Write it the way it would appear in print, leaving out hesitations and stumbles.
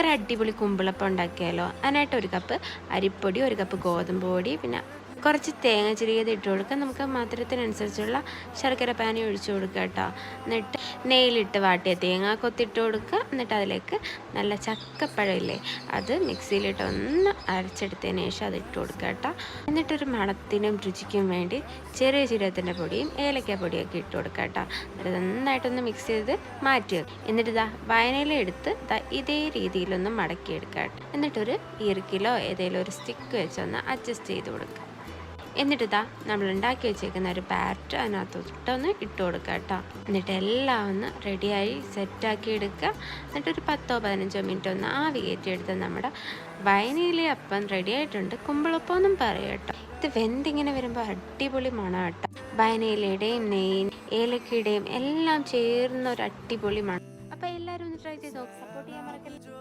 നമുക്കൊരു അടിപൊളി കുമ്പിളപ്പം ഉണ്ടാക്കിയാലോ. അതിനായിട്ട് 1 കപ്പ് അരിപ്പൊടി, 1 കപ്പ് ഗോതമ്പ് പൊടി, പിന്നെ കുറച്ച് തേങ്ങ ചിരകിയത് ഇട്ട് കൊടുക്കുക. നമുക്ക് മധുരത്തിനനുസരിച്ചുള്ള ശർക്കര പാനി ഒഴിച്ചു കൊടുക്കുക കേട്ടോ. എന്നിട്ട് നെയ്യിലിട്ട് വാട്ടിയ തേങ്ങ കൊത്തിട്ട് കൊടുക്കുക. എന്നിട്ട് അതിലേക്ക് നല്ല ചക്കപ്പഴം ഇല്ലേ, അത് മിക്സിയിലിട്ട് ഒന്ന് അരച്ചെടുത്തതിന് ശേഷം അത് ഇട്ട് കൊടുക്കുക കേട്ടോ. എന്നിട്ടൊരു മണത്തിനും രുചിക്കും വേണ്ടി ചെറിയ ജീരകത്തിൻ്റെ പൊടിയും ഏലക്ക പൊടിയൊക്കെ ഇട്ട് കൊടുക്കുക കേട്ടോ. എന്നിട്ട് നന്നായിട്ടൊന്ന് മിക്സ് ചെയ്ത് മാറ്റി വെക്കുക. എന്നിട്ട് വയനയില എടുത്ത് ഇതേ രീതിയിലൊന്ന് മടക്കിയെടുക്കുക കേട്ടോ. എന്നിട്ടൊരു ഈർക്കിലോ ഏതെങ്കിലും ഒരു സ്റ്റിക്ക് വെച്ചൊന്ന് അഡ്ജസ്റ്റ് ചെയ്ത് കൊടുക്കുക. എന്നിട്ട് നമ്മൾ ഉണ്ടാക്കി വെച്ചേക്കുന്ന ഒരു ബാറ്റ് അതിനകത്തൊട്ടൊന്ന് ഇട്ട് കൊടുക്കുക കേട്ടോ. എന്നിട്ട് എല്ലാം ഒന്ന് റെഡിയായി സെറ്റാക്കി എടുക്കുക. എന്നിട്ടൊരു 10-15 മിനിറ്റ് ഒന്ന് ആവി കയറ്റിയെടുത്ത് നമ്മുടെ വയനയിലെ അപ്പം റെഡി ആയിട്ടുണ്ട്. കുമ്പിളപ്പം ഒന്നും പറയാം കേട്ടോ. ഇത് വെന്തിങ്ങനെ വരുമ്പോൾ അടിപൊളി മണം കേട്ടോ. വയനയിലയുടെയും നെയ്യും ഏലക്കയുടെയും എല്ലാം ചേർന്ന ഒരു അടിപൊളി മണം. അപ്പോൾ എല്ലാവരും ഒന്ന് ട്രൈ ചെയ്ത് നോക്ക്. സപ്പോർട്ട് ചെയ്യാൻ മറക്കരുത്.